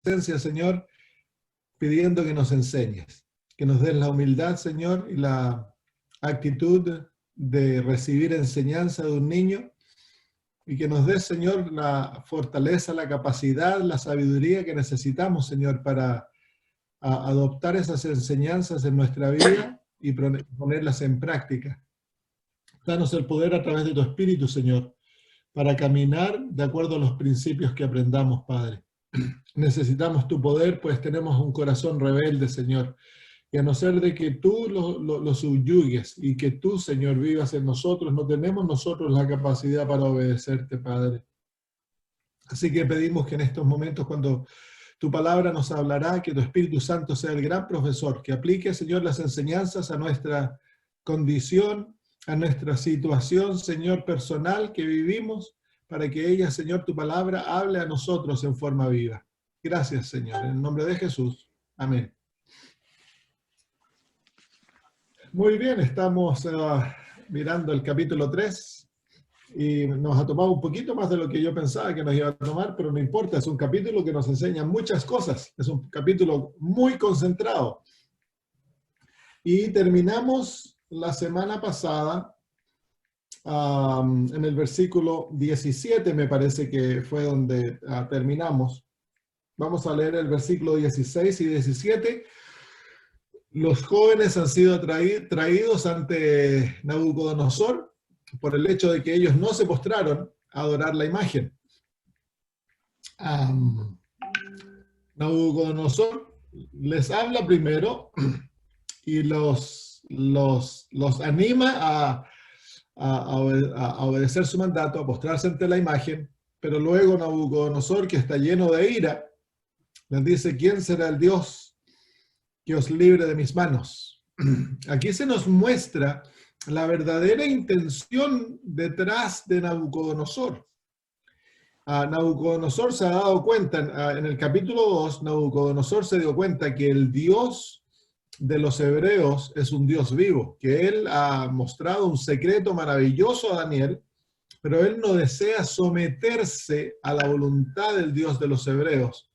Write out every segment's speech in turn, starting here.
presencia, Señor, pidiendo que nos enseñes, que nos des la humildad, Señor, y la actitud de recibir enseñanza de un niño, y que nos des, Señor, la fortaleza, la capacidad, la sabiduría que necesitamos, Señor, para adoptar esas enseñanzas en nuestra vida y ponerlas en práctica. Danos el poder a través de tu Espíritu, Señor, para caminar de acuerdo a los principios que aprendamos, Padre. Necesitamos tu poder, pues tenemos un corazón rebelde, Señor. Y a no ser de que tú lo subyugues y que tú, Señor, vivas en nosotros, no tenemos nosotros la capacidad para obedecerte, Padre. Así que pedimos que en estos momentos, cuando tu palabra nos hablará, que tu Espíritu Santo sea el gran profesor, que aplique, Señor, las enseñanzas a nuestra condición, a nuestra situación, Señor, personal que vivimos, para que ella, Señor, tu palabra hable a nosotros en forma viva. Gracias, Señor. En el nombre de Jesús. Amén. Muy bien, estamos mirando el capítulo 3 y nos ha tomado un poquito más de lo que yo pensaba que nos iba a tomar, pero no importa, es un capítulo que nos enseña muchas cosas. Es un capítulo muy concentrado. Y terminamos la semana pasada en el versículo 17, me parece que fue donde terminamos. Vamos a leer el versículo 16 y 17. Los jóvenes han sido traídos ante Nabucodonosor por el hecho de que ellos no se postraron a adorar la imagen. Nabucodonosor les habla primero y los anima a obedecer su mandato, a postrarse ante la imagen, pero luego Nabucodonosor, que está lleno de ira, les dice: ¿quién será el Dios que os libre de mis manos? Aquí se nos muestra la verdadera intención detrás de Nabucodonosor. Nabucodonosor se ha dado cuenta, en el capítulo 2, Nabucodonosor se dio cuenta que el Dios de los hebreos es un Dios vivo, que él ha mostrado un secreto maravilloso a Daniel, pero él no desea someterse a la voluntad del Dios de los hebreos.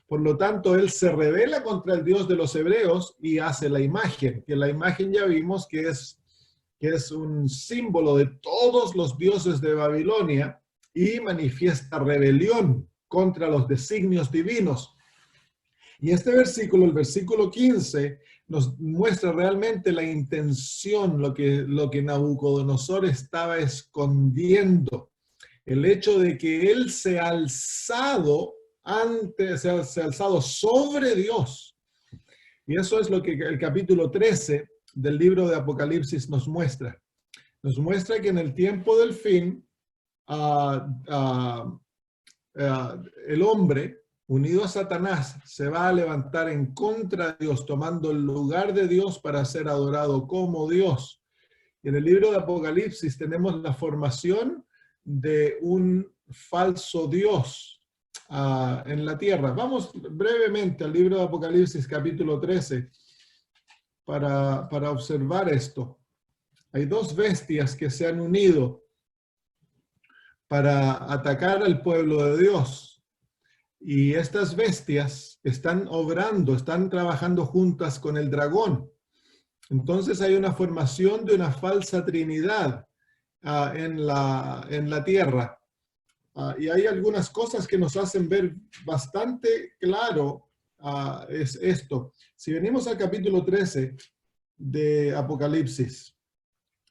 Por lo tanto, él se rebela contra el Dios de los hebreos y hace la imagen, que la imagen ya vimos que es un símbolo de todos los dioses de Babilonia y manifiesta rebelión contra los designios divinos. Y este versículo, el versículo 15, nos muestra realmente la intención, lo que Nabucodonosor estaba escondiendo. El hecho de que él se ha alzado sobre Dios. Y eso es lo que el capítulo 13 del libro de Apocalipsis nos muestra. Nos muestra que en el tiempo del fin, el hombre, unido a Satanás, se va a levantar en contra de Dios, tomando el lugar de Dios para ser adorado como Dios. Y en el libro de Apocalipsis tenemos la formación de un falso Dios en la tierra. Vamos brevemente al libro de Apocalipsis capítulo 13 para observar esto. Hay dos bestias que se han unido para atacar al pueblo de Dios. Y estas bestias están obrando, están trabajando juntas con el dragón. Entonces hay una formación de una falsa trinidad en la tierra. Y hay algunas cosas que nos hacen ver bastante claro es esto. Si venimos al capítulo 13 de Apocalipsis,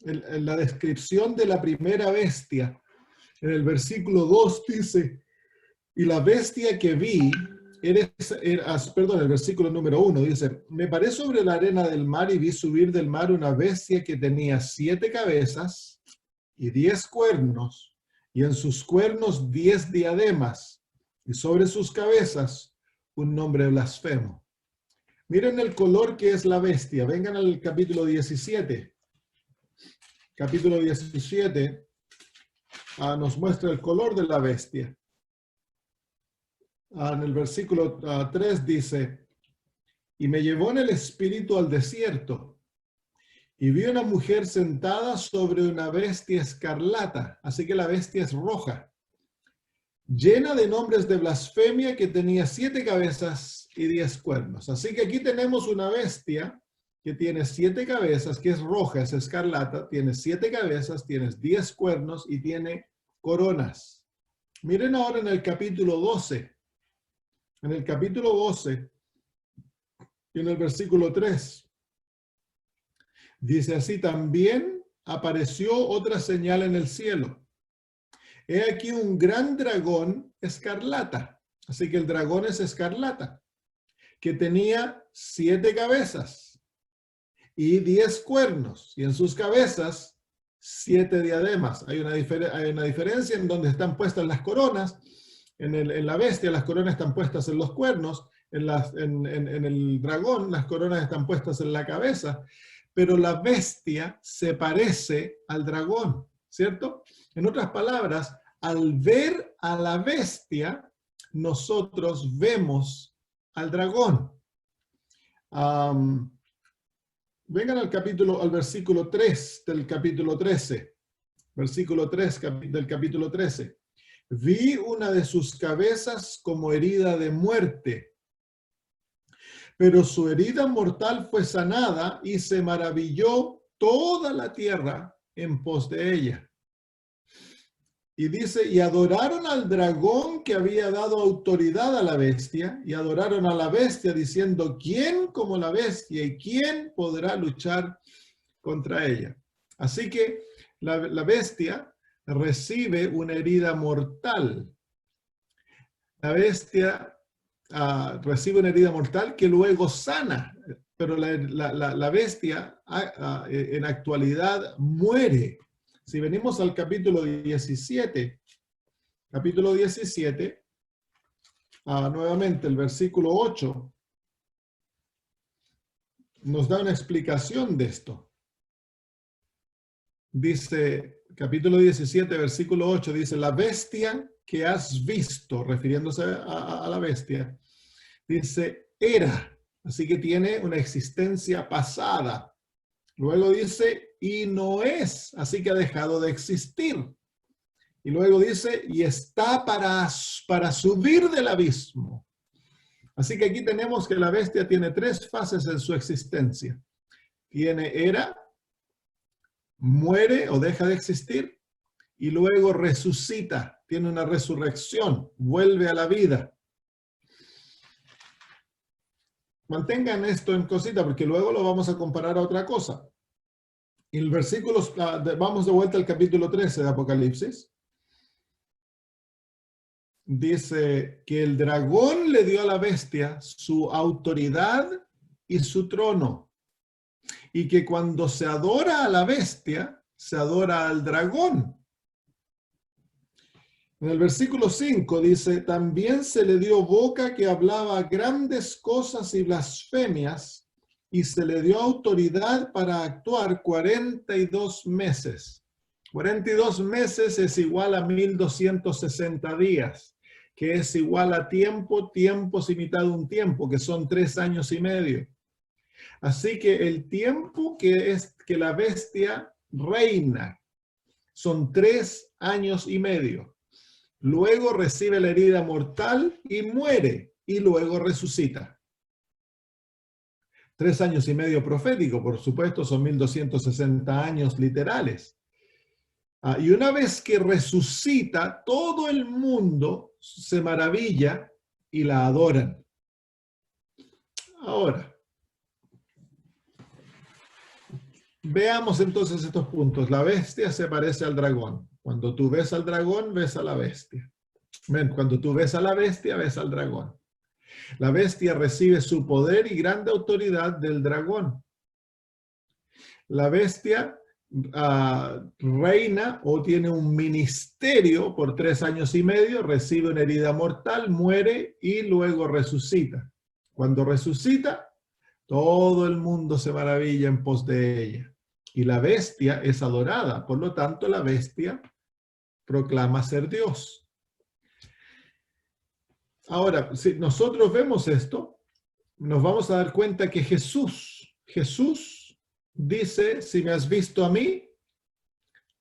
en la descripción de la primera bestia, en el versículo 2 dice: y la bestia que vi, el versículo número 1 dice: me paré sobre la arena del mar y vi subir del mar una bestia que tenía 7 cabezas y 10 cuernos, y en sus cuernos 10 diademas, y sobre sus cabezas un nombre blasfemo. Miren el color que es la bestia. Vengan al capítulo 17. Capítulo 17 nos muestra el color de la bestia. En el versículo 3 dice: y me llevó en el espíritu al desierto, y vi una mujer sentada sobre una bestia escarlata, así que la bestia es roja. llena de nombres de blasfemia, que tenía 7 cabezas y 10 cuernos. Así que aquí tenemos una bestia que tiene 7 cabezas, que es roja, es escarlata, tiene 7 cabezas, tiene 10 cuernos y tiene coronas. Miren ahora en el capítulo 12. En el capítulo 12, en el versículo 3, dice así: también apareció otra señal en el cielo. He aquí un gran dragón escarlata. Así que el dragón es escarlata, que tenía 7 cabezas y 10 cuernos, y en sus cabezas 7 diademas. Hay una diferencia en donde están puestas las coronas. En la bestia las coronas están puestas en los cuernos, en el dragón las coronas están puestas en la cabeza, pero la bestia se parece al dragón, ¿cierto? En otras palabras, al ver a la bestia, nosotros vemos al dragón. Vengan al versículo 3 del capítulo 13. Versículo 3 del capítulo 13. Vi una de sus cabezas como herida de muerte, pero su herida mortal fue sanada, y se maravilló toda la tierra en pos de ella. Y dice: y adoraron al dragón que había dado autoridad a la bestia, y adoraron a la bestia diciendo: ¿quién como la bestia, y quién podrá luchar contra ella? Así que la bestia recibe una herida mortal. La bestia recibe una herida mortal que luego sana, pero la bestia en actualidad muere. Si venimos al capítulo 17, nuevamente el versículo 8, nos da una explicación de esto. Dice, capítulo 17, versículo 8, dice: la bestia que has visto, refiriéndose a la bestia, dice, era, así que tiene una existencia pasada. Luego dice, y no es, así que ha dejado de existir. Y luego dice, y está para subir del abismo. Así que aquí tenemos que la bestia tiene 3 fases en su existencia. Era, muere o deja de existir, y luego resucita, tiene una resurrección, vuelve a la vida. Mantengan esto en cosita, porque luego lo vamos a comparar a otra cosa. Y el versículo, vamos de vuelta al capítulo 13 de Apocalipsis. Dice que el dragón le dio a la bestia su autoridad y su trono, y que cuando se adora a la bestia, se adora al dragón. En el versículo 5 dice: también se le dio boca que hablaba grandes cosas y blasfemias, y se le dio autoridad para actuar 42 meses. 42 meses es igual a 1260 días, que es igual a tiempos y mitad de un tiempo, que son 3 años y medio. Así que el tiempo que la bestia reina son 3 años y medio. Luego recibe la herida mortal y muere, y luego resucita. 3 años y medio profético, por supuesto, son 1260 años literales. Y una vez que resucita, todo el mundo se maravilla y la adoran. Ahora, veamos entonces estos puntos. La bestia se parece al dragón. Cuando tú ves al dragón, ves a la bestia. Cuando tú ves a la bestia, ves al dragón. La bestia recibe su poder y grande autoridad del dragón. La bestia reina o tiene un ministerio por 3 años y medio, recibe una herida mortal, muere y luego resucita. Cuando resucita, todo el mundo se maravilla en pos de ella. Y la bestia es adorada, por lo tanto la bestia proclama ser Dios. Ahora, si nosotros vemos esto, nos vamos a dar cuenta que Jesús dice: si me has visto a mí,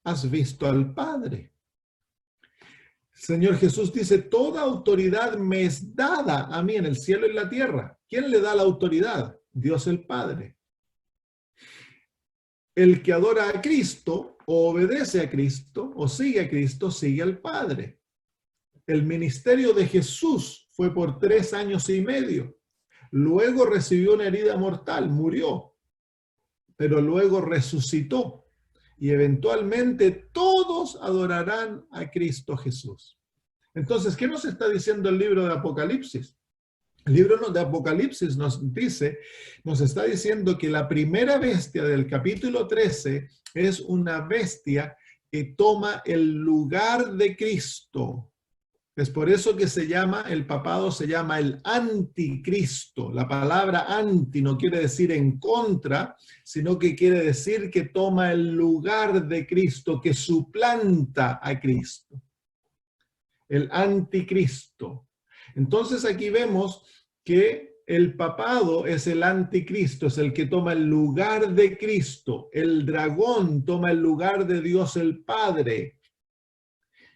has visto al Padre. Señor Jesús dice, toda autoridad me es dada a mí en el cielo y en la tierra. ¿Quién le da la autoridad? Dios el Padre. El que adora a Cristo, o obedece a Cristo, o sigue a Cristo, sigue al Padre. El ministerio de Jesús fue por 3 años y medio. Luego recibió una herida mortal, murió, pero luego resucitó. Y eventualmente todos adorarán a Cristo Jesús. Entonces, ¿qué nos está diciendo el libro de Apocalipsis? El libro de Apocalipsis nos está diciendo que la primera bestia del capítulo 13 es una bestia que toma el lugar de Cristo. Es por eso que el papado se llama el anticristo. La palabra anti no quiere decir en contra, sino que quiere decir que toma el lugar de Cristo, que suplanta a Cristo. El anticristo. Entonces aquí vemos que el papado es el anticristo, es el que toma el lugar de Cristo. El dragón toma el lugar de Dios el Padre.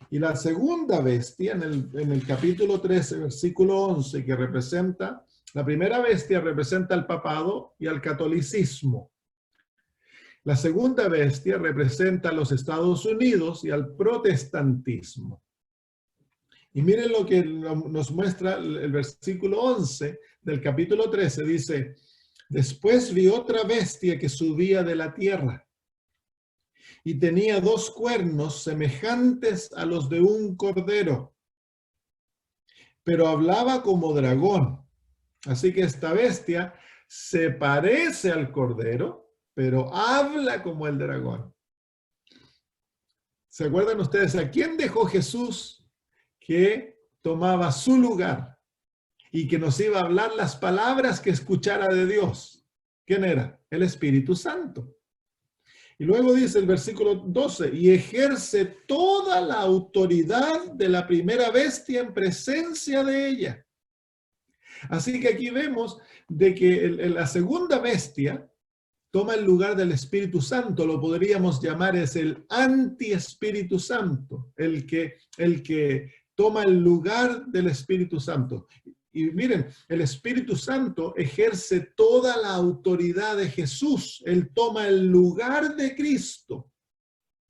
Y la segunda bestia, en el capítulo 13, versículo 11, que representa, la primera bestia representa al papado y al catolicismo. La segunda bestia representa a los Estados Unidos y al protestantismo. Y miren lo que nos muestra el versículo 11 del capítulo 13. Dice, después vi otra bestia que subía de la tierra y tenía 2 cuernos semejantes a los de un cordero, pero hablaba como dragón. Así que esta bestia se parece al cordero, pero habla como el dragón. ¿Se acuerdan ustedes a quién dejó Jesús que tomaba su lugar y que nos iba a hablar las palabras que escuchara de Dios? ¿Quién era? El Espíritu Santo. Y luego dice el versículo 12, y ejerce toda la autoridad de la primera bestia en presencia de ella. Así que aquí vemos de que la segunda bestia toma el lugar del Espíritu Santo, lo podríamos llamar es el anti-Espíritu Santo, el que toma el lugar del Espíritu Santo. Y miren, el Espíritu Santo ejerce toda la autoridad de Jesús. Él toma el lugar de Cristo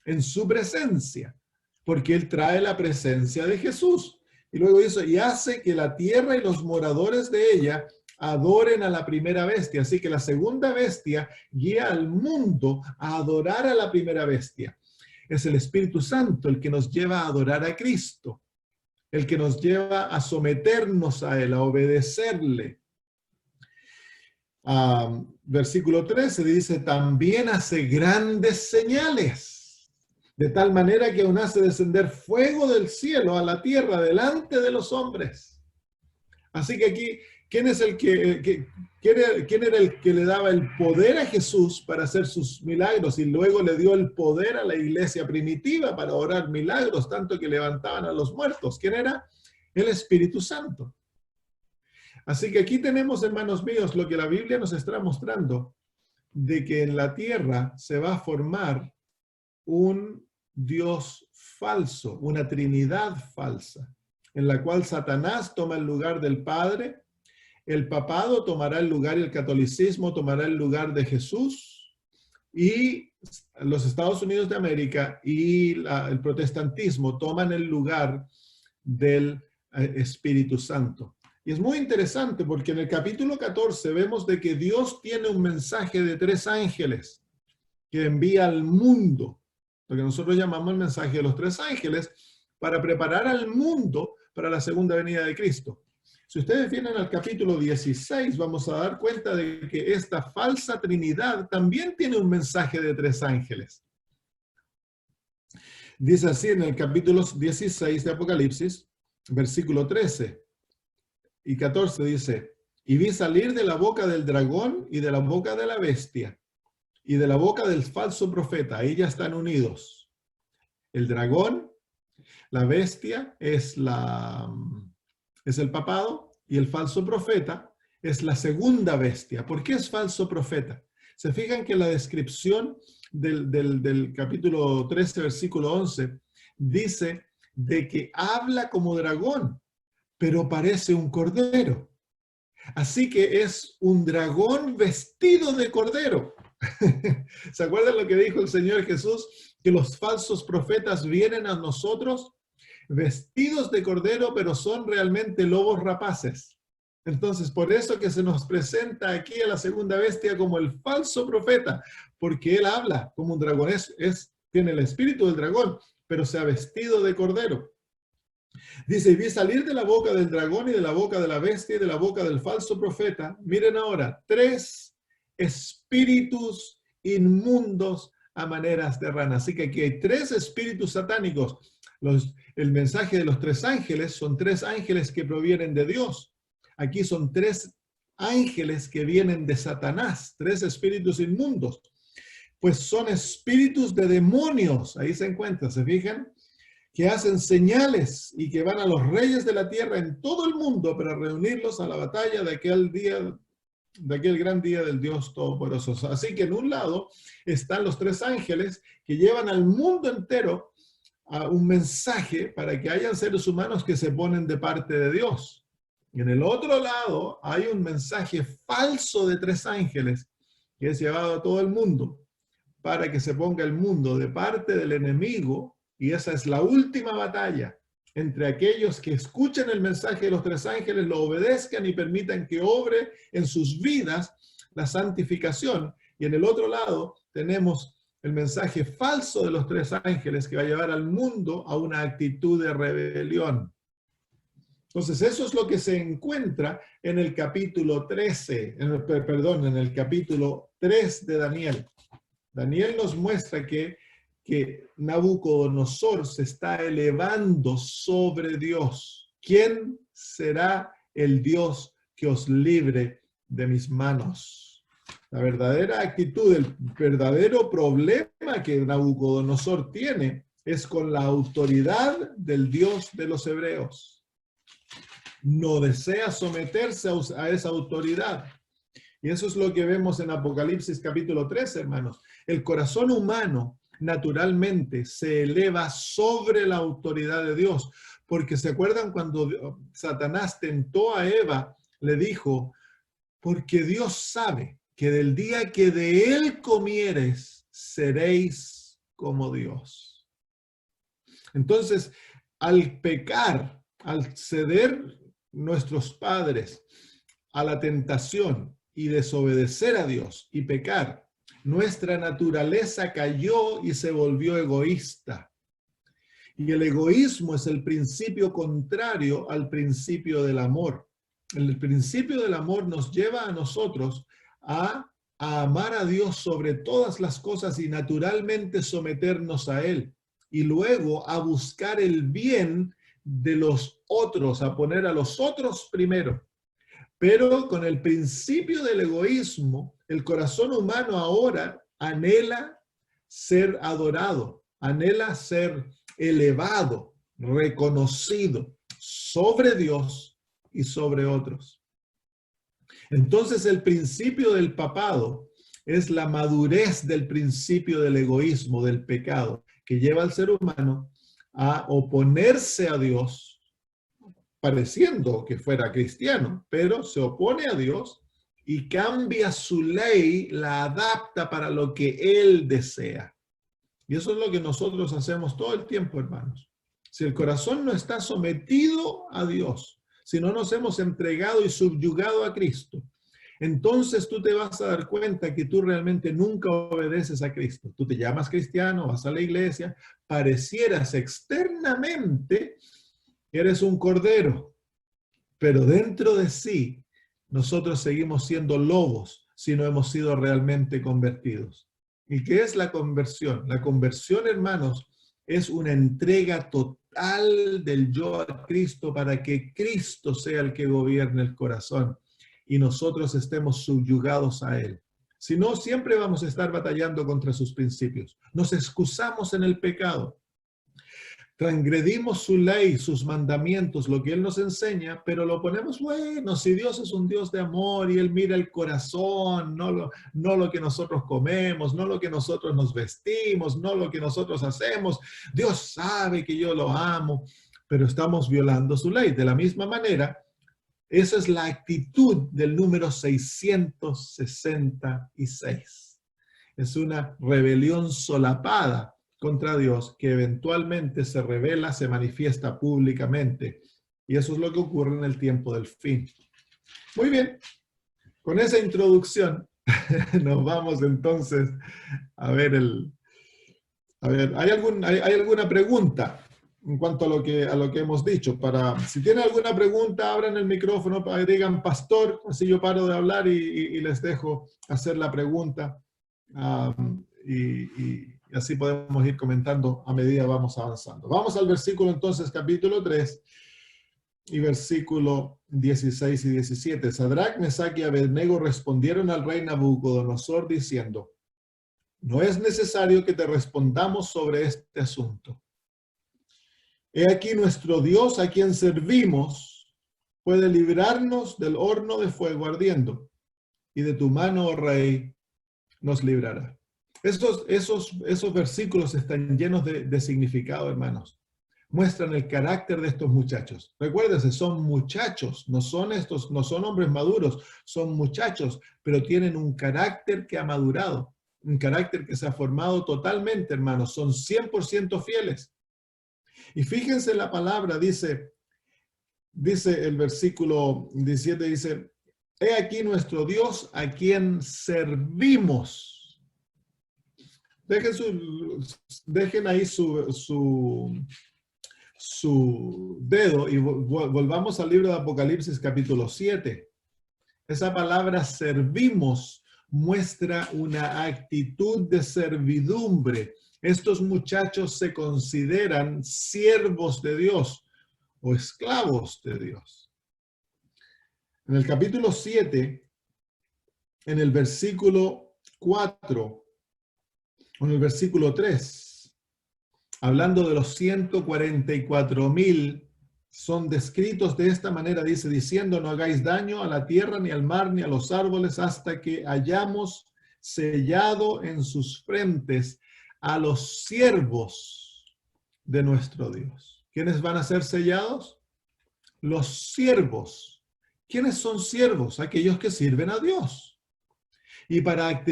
en su presencia, porque Él trae la presencia de Jesús. Y luego dice, y hace que la tierra y los moradores de ella adoren a la primera bestia. Así que la segunda bestia guía al mundo a adorar a la primera bestia. Es el Espíritu Santo el que nos lleva a adorar a Cristo, el que nos lleva a someternos a Él, a obedecerle. Versículo 13 dice, también hace grandes señales, de tal manera que aún hace descender fuego del cielo a la tierra delante de los hombres. Así que aquí, ¿quién era el que le daba el poder a Jesús para hacer sus milagros? Y luego le dio el poder a la iglesia primitiva para orar milagros, tanto que levantaban a los muertos. ¿Quién era? El Espíritu Santo. Así que aquí tenemos, hermanos míos, lo que la Biblia nos está mostrando, de que en la tierra se va a formar un Dios falso, una Trinidad falsa, en la cual Satanás toma el lugar del Padre, el papado tomará el lugar y el catolicismo tomará el lugar de Jesús, y los Estados Unidos de América y el protestantismo toman el lugar del Espíritu Santo. Y es muy interesante porque en el capítulo 14 vemos de que Dios tiene un mensaje de 3 ángeles que envía al mundo, lo que nosotros llamamos el mensaje de los 3 ángeles, para preparar al mundo para la segunda venida de Cristo. Si ustedes vienen al capítulo 16, vamos a dar cuenta de que esta falsa Trinidad también tiene un mensaje de 3 ángeles. Dice así en el capítulo 16 de Apocalipsis, versículo 13 y 14, dice, y vi salir de la boca del dragón y de la boca de la bestia y de la boca del falso profeta. Ahí ya están unidos. El dragón, la bestia es el papado, y el falso profeta es la segunda bestia. ¿Por qué es falso profeta? Se fijan que la descripción del capítulo 13, versículo 11, dice de que habla como dragón, pero parece un cordero. Así que es un dragón vestido de cordero. ¿Se acuerdan lo que dijo el Señor Jesús? Que los falsos profetas vienen a nosotros vestidos de cordero, pero son realmente lobos rapaces. Entonces, por eso que se nos presenta aquí a la segunda bestia como el falso profeta, porque él habla como un dragón, tiene el espíritu del dragón, pero se ha vestido de cordero. Dice, y vi salir de la boca del dragón y de la boca de la bestia y de la boca del falso profeta, miren ahora, 3 espíritus inmundos a maneras de rana. Así que aquí hay 3 espíritus satánicos. El mensaje de los 3 ángeles son 3 ángeles que provienen de Dios. Aquí son 3 ángeles que vienen de Satanás, 3 espíritus inmundos. Pues son espíritus de demonios, ahí se encuentra, ¿se fijan? Que hacen señales y que van a los reyes de la tierra en todo el mundo para reunirlos a la batalla de aquel día, de aquel gran día del Dios Todopoderoso. Así que en un lado están los 3 ángeles que llevan al mundo entero a un mensaje para que hayan seres humanos que se ponen de parte de Dios. Y en el otro lado hay un mensaje falso de 3 ángeles que es llevado a todo el mundo para que se ponga el mundo de parte del enemigo. Y esa es la última batalla entre aquellos que escuchan el mensaje de los 3 ángeles, lo obedezcan y permitan que obre en sus vidas la santificación. Y en el otro lado tenemos el mensaje falso de los 3 ángeles que va a llevar al mundo a una actitud de rebelión. Entonces eso es lo que se encuentra en el capítulo 13, en el capítulo 3 de Daniel. Daniel nos muestra que Nabucodonosor se está elevando sobre Dios. ¿Quién será el Dios que os libre de mis manos? La verdadera actitud, el verdadero problema que Nabucodonosor tiene es con la autoridad del Dios de los hebreos. No desea someterse a esa autoridad. Y eso es lo que vemos en Apocalipsis capítulo 13, hermanos. El corazón humano naturalmente se eleva sobre la autoridad de Dios, porque ¿se acuerdan cuando Satanás tentó a Eva? Le dijo, porque Dios sabe que del día que de él comieres, seréis como Dios. Entonces, al pecar, al ceder nuestros padres a la tentación y desobedecer a Dios y pecar, nuestra naturaleza cayó y se volvió egoísta. Y el egoísmo es el principio contrario al principio del amor. El principio del amor nos lleva a nosotros a amar a Dios sobre todas las cosas y naturalmente someternos a Él. Y luego a buscar el bien de los otros, a poner a los otros primero. Pero con el principio del egoísmo, el corazón humano ahora anhela ser adorado, anhela ser elevado, reconocido sobre Dios y sobre otros. Entonces el principio del papado es la madurez del principio del egoísmo, del pecado, que lleva al ser humano a oponerse a Dios, pareciendo que fuera cristiano, pero se opone a Dios y cambia su ley, la adapta para lo que Él desea. Y eso es lo que nosotros hacemos todo el tiempo, hermanos. Si el corazón no está sometido a Dios, si no nos hemos entregado y subyugado a Cristo, entonces tú te vas a dar cuenta que tú realmente nunca obedeces a Cristo. Tú te llamas cristiano, vas a la iglesia, parecieras externamente eres un cordero, pero dentro de sí nosotros seguimos siendo lobos si no hemos sido realmente convertidos. ¿Y qué es la conversión? La conversión, hermanos, es una entrega total del yo a Cristo para que Cristo sea el que gobierne el corazón y nosotros estemos subyugados a Él. Si no, siempre vamos a estar batallando contra sus principios. Nos excusamos en el pecado. Transgredimos su ley, sus mandamientos, lo que Él nos enseña, pero lo ponemos, bueno, si Dios es un Dios de amor y Él mira el corazón, no lo que nosotros comemos, no lo que nosotros nos vestimos, no lo que nosotros hacemos. Dios sabe que yo lo amo, pero estamos violando su ley. De la misma manera, esa es la actitud del número 666. Es una rebelión solapada contra Dios que eventualmente se revela, se manifiesta públicamente. Y eso es lo que ocurre en el tiempo del fin. Muy bien, con esa introducción nos vamos entonces a ver ¿hay alguna pregunta en cuanto a lo que hemos dicho? Si tienen alguna pregunta, abran el micrófono, digan pastor, así yo paro de hablar y les dejo hacer la pregunta. Y así podemos ir comentando a medida que vamos avanzando. Vamos al versículo entonces, capítulo 3 y versículo 16 y 17. Sadrach, Mesach y Abednego respondieron al rey Nabucodonosor diciendo: no es necesario que te respondamos sobre este asunto. He aquí nuestro Dios a quien servimos puede librarnos del horno de fuego ardiendo, y de tu mano, oh rey, nos librará. Esos versículos están llenos de significado, hermanos. Muestran el carácter de estos muchachos. Recuérdense, son muchachos, no son hombres maduros, son muchachos, pero tienen un carácter que ha madurado, un carácter que se ha formado totalmente, hermanos. Son 100% fieles. Y fíjense la palabra, dice el versículo 17, dice: he aquí nuestro Dios a quien servimos. Dejen ahí su dedo y volvamos al libro de Apocalipsis capítulo 7. Esa palabra servimos muestra una actitud de servidumbre. Estos muchachos se consideran siervos de Dios o esclavos de Dios. En el capítulo 7, en el versículo 4, en el versículo 3, hablando de los 144,000, son descritos de esta manera, dice, diciendo: no hagáis daño a la tierra, ni al mar, ni a los árboles, hasta que hayamos sellado en sus frentes a los siervos de nuestro Dios. ¿Quiénes van a ser sellados? Los siervos. ¿Quiénes son siervos? Aquellos que sirven a Dios. Y para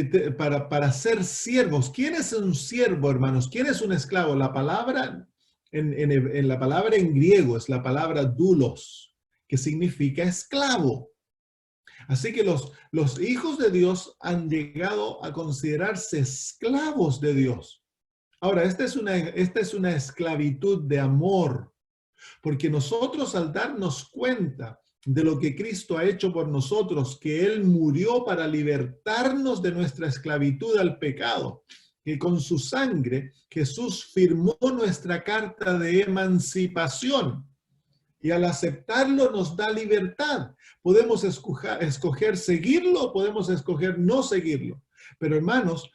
ser siervos, ¿quién es un siervo, hermanos? ¿Quién es un esclavo? La palabra la palabra en griego es la palabra doulos, que significa esclavo. Así que los hijos de Dios han llegado a considerarse esclavos de Dios. Ahora, esta es una esclavitud de amor, porque nosotros, al darnos cuenta de lo que Cristo ha hecho por nosotros, que Él murió para libertarnos de nuestra esclavitud al pecado, que con su sangre Jesús firmó nuestra carta de emancipación, y al aceptarlo nos da libertad. Podemos escoger seguirlo o podemos escoger no seguirlo. Pero hermanos,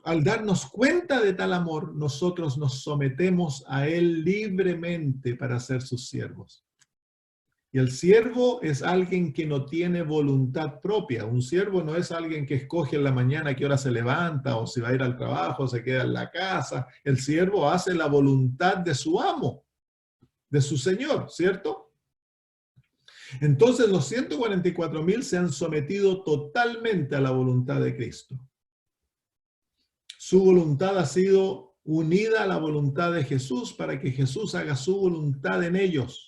al darnos cuenta de tal amor, nosotros nos sometemos a Él libremente para ser sus siervos. Y el siervo es alguien que no tiene voluntad propia. Un siervo no es alguien que escoge en la mañana a qué hora se levanta, o si va a ir al trabajo, o se queda en la casa. El siervo hace la voluntad de su amo, de su Señor, ¿cierto? Entonces los 144,000 se han sometido totalmente a la voluntad de Cristo. Su voluntad ha sido unida a la voluntad de Jesús para que Jesús haga su voluntad en ellos.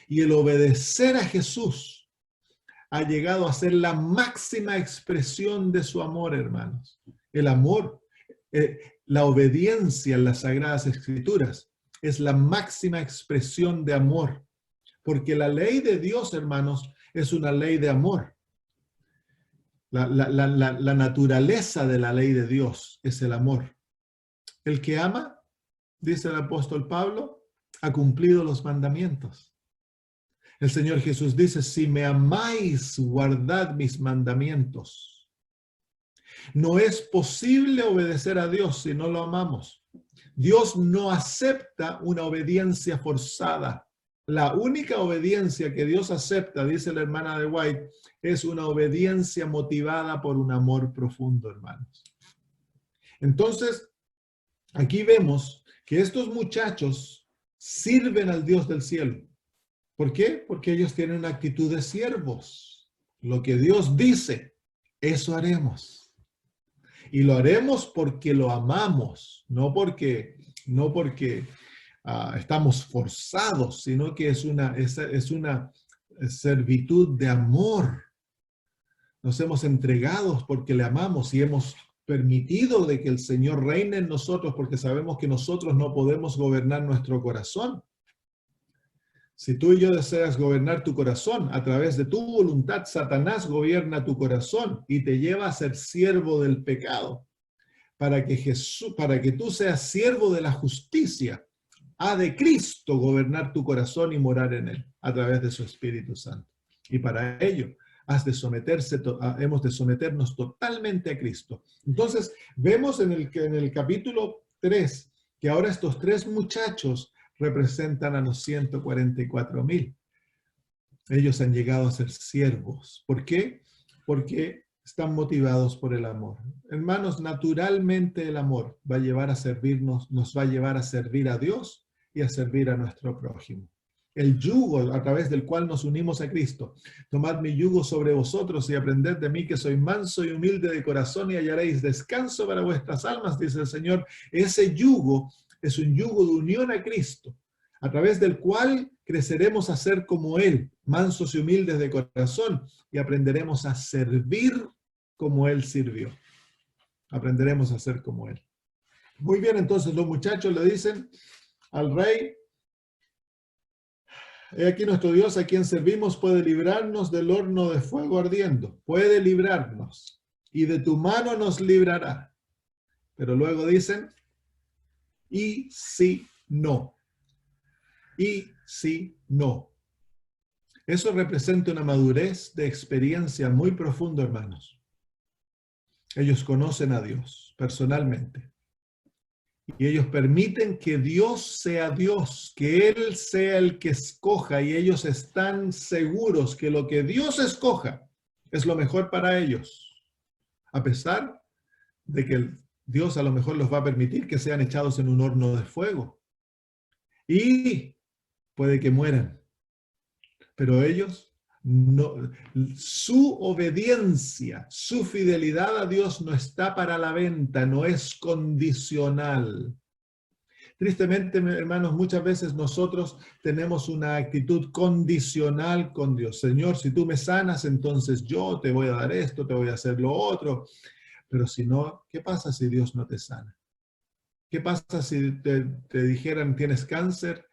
Y el obedecer a Jesús ha llegado a ser la máxima expresión de su amor, hermanos. El amor, la obediencia en las Sagradas Escrituras es la máxima expresión de amor. Porque la ley de Dios, hermanos, es una ley de amor. La naturaleza de la ley de Dios es el amor. El que ama, dice el apóstol Pablo, ha cumplido los mandamientos. El Señor Jesús dice: si me amáis, guardad mis mandamientos. No es posible obedecer a Dios si no lo amamos. Dios no acepta una obediencia forzada. La única obediencia que Dios acepta, dice la hermana de White, es una obediencia motivada por un amor profundo, hermanos. Entonces, aquí vemos que estos muchachos sirven al Dios del cielo. ¿Por qué? Porque ellos tienen una actitud de siervos. Lo que Dios dice, eso haremos. Y lo haremos porque lo amamos, no porque estamos forzados, sino que es una servitud de amor. Nos hemos entregado porque le amamos y hemos permitido de que el Señor reine en nosotros porque sabemos que nosotros no podemos gobernar nuestro corazón. Si tú y yo deseas gobernar tu corazón a través de tu voluntad, Satanás gobierna tu corazón y te lleva a ser siervo del pecado. Para que tú seas siervo de la justicia, ha de Cristo gobernar tu corazón y morar en él a través de su Espíritu Santo. Y para ello hemos de someternos totalmente a Cristo. Entonces, vemos en el capítulo 3 que ahora estos tres muchachos representan a los 144,000. Ellos han llegado a ser siervos. ¿Por qué? Porque están motivados por el amor. Hermanos, naturalmente el amor va a llevar a servirnos, nos va a llevar a servir a Dios y a servir a nuestro prójimo. El yugo a través del cual nos unimos a Cristo. Tomad mi yugo sobre vosotros y aprended de mí que soy manso y humilde de corazón y hallaréis descanso para vuestras almas, dice el Señor. Ese yugo es un yugo de unión a Cristo, a través del cual creceremos a ser como Él, mansos y humildes de corazón, y aprenderemos a servir como Él sirvió. Aprenderemos a ser como Él. Muy bien, entonces los muchachos le dicen al rey: he aquí nuestro Dios a quien servimos puede librarnos del horno de fuego ardiendo. Puede librarnos y de tu mano nos librará. Pero luego dicen, y si no. Y si no. Eso representa una madurez de experiencia muy profunda, hermanos. Ellos conocen a Dios personalmente. Y ellos permiten que Dios sea Dios, que Él sea el que escoja, y ellos están seguros que lo que Dios escoja es lo mejor para ellos, a pesar de que Dios a lo mejor los va a permitir que sean echados en un horno de fuego. Y puede que mueran, pero ellos no, su obediencia, su fidelidad a Dios no está para la venta, no es condicional. Tristemente, hermanos, muchas veces nosotros tenemos una actitud condicional con Dios. Señor, si tú me sanas, entonces yo te voy a dar esto, te voy a hacer lo otro. Pero si no, ¿qué pasa si Dios no te sana? ¿Qué pasa si te dijeran tienes cáncer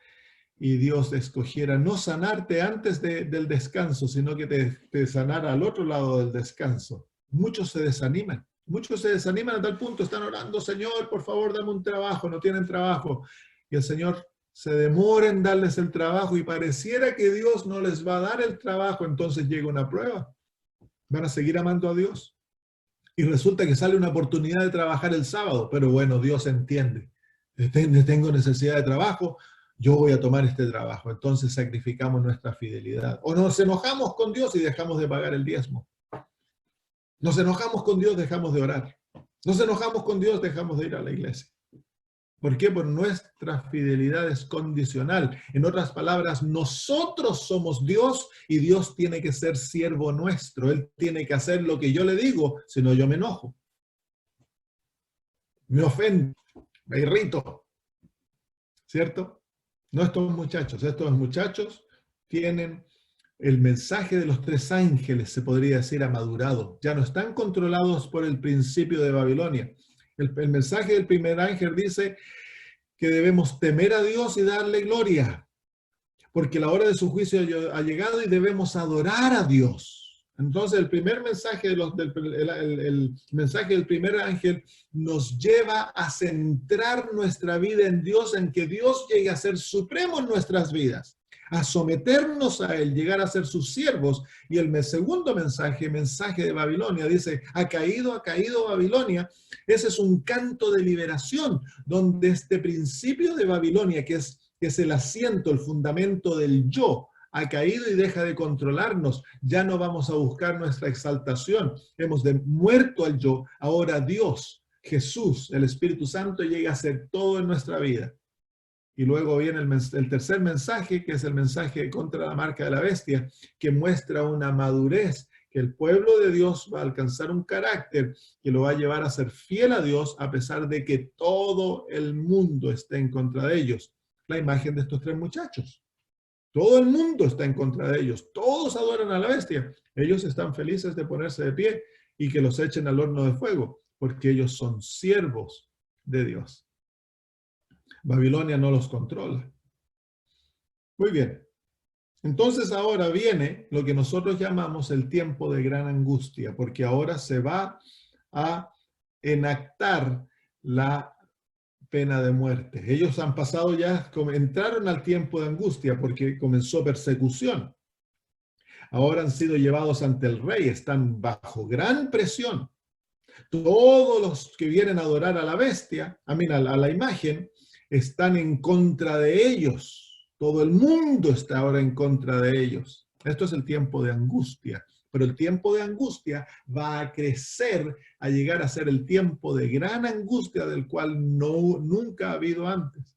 y Dios escogiera no sanarte antes del descanso, sino que te sanara al otro lado del descanso? Muchos se desaniman. Muchos se desaniman a tal punto, están orando, Señor, por favor, dame un trabajo, no tienen trabajo. Y el Señor se demora en darles el trabajo y pareciera que Dios no les va a dar el trabajo, entonces llega una prueba. Van a seguir amando a Dios. Y resulta que sale una oportunidad de trabajar el sábado, pero bueno, Dios entiende. Tengo necesidad de trabajo, yo voy a tomar este trabajo. Entonces sacrificamos nuestra fidelidad. O nos enojamos con Dios y dejamos de pagar el diezmo. Nos enojamos con Dios, dejamos de orar. Nos enojamos con Dios, dejamos de ir a la iglesia. ¿Por qué? Porque nuestra fidelidad es condicional. En otras palabras, nosotros somos Dios y Dios tiene que ser siervo nuestro. Él tiene que hacer lo que yo le digo, si no yo me enojo. Me ofendo, me irrito. ¿Cierto? No estos muchachos tienen el mensaje de los tres ángeles, se podría decir, amadurado. Ya no están controlados por el principio de Babilonia. El mensaje del primer ángel dice que debemos temer a Dios y darle gloria, porque la hora de su juicio ha llegado y debemos adorar a Dios. Entonces el primer mensaje, el mensaje del primer ángel nos lleva a centrar nuestra vida en Dios, en que Dios llegue a ser supremo en nuestras vidas. a someternos a Él, llegar a ser sus siervos. Y el segundo mensaje de Babilonia, dice, ha caído Babilonia. Ese es un canto de liberación, donde este principio de Babilonia, que es el asiento, el fundamento del yo, ha caído y deja de controlarnos. Ya no vamos a buscar nuestra exaltación. Hemos muerto al yo. Ahora Dios, Jesús, el Espíritu Santo llega a ser todo en nuestra vida. Y luego viene el tercer mensaje, que es el mensaje contra la marca de la bestia, que muestra una madurez, que el pueblo de Dios va a alcanzar un carácter que lo va a llevar a ser fiel a Dios a pesar de que todo el mundo esté en contra de ellos. La imagen de estos tres muchachos. Todo el mundo está en contra de ellos. Todos adoran a la bestia. Ellos están felices de ponerse de pie y que los echen al horno de fuego, porque ellos son siervos de Dios. Babilonia no los controla. Muy bien. Entonces ahora viene lo que nosotros llamamos el tiempo de gran angustia, porque ahora se va a enactar la pena de muerte. Ellos han pasado ya, entraron al tiempo de angustia porque comenzó persecución. Ahora han sido llevados ante el rey, están bajo gran presión. Todos los que vienen a adorar a la bestia, a la imagen, están en contra de ellos. Todo el mundo está ahora en contra de ellos. Esto es el tiempo de angustia. Pero el tiempo de angustia va a crecer a llegar a ser el tiempo de gran angustia del cual nunca ha habido antes.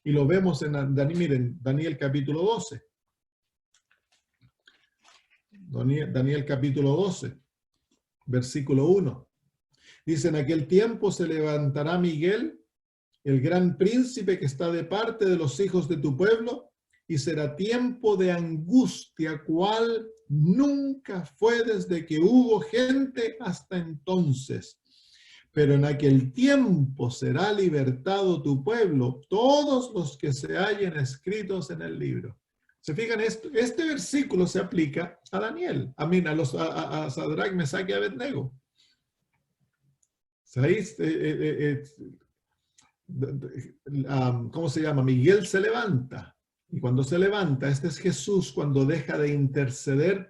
Y lo vemos en Daniel capítulo 12. Daniel capítulo 12, versículo 1. Dice, en aquel tiempo se levantará Miguel, el gran príncipe que está de parte de los hijos de tu pueblo, y será tiempo de angustia, cual nunca fue desde que hubo gente hasta entonces. Pero en aquel tiempo será libertado tu pueblo, todos los que se hallen escritos en el libro. ¿Se fijan? Este versículo se aplica a Daniel, a Sadrach, Mesach y Abednego. ¿Cómo se llama? Miguel se levanta. Y cuando se levanta, este es Jesús, cuando deja de interceder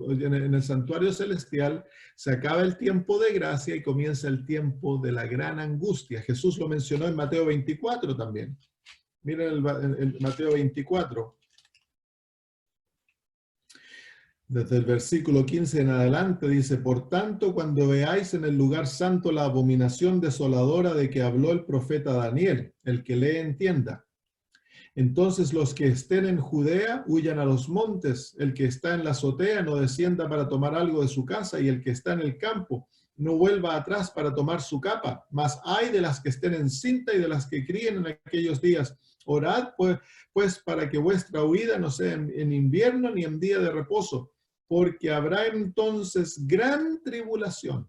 en el santuario celestial, se acaba el tiempo de gracia y comienza el tiempo de la gran angustia. Jesús lo mencionó en Mateo 24 también. Miren el Mateo 24. Desde el versículo 15 en adelante dice, por tanto, cuando veáis en el lugar santo la abominación desoladora de que habló el profeta Daniel, el que lee entienda. Entonces los que estén en Judea huyan a los montes, el que está en la azotea no descienda para tomar algo de su casa, y el que está en el campo no vuelva atrás para tomar su capa. Mas ay de las que estén en cinta y de las que críen en aquellos días. Orad pues para que vuestra huida no sea en invierno ni en día de reposo, porque habrá entonces gran tribulación,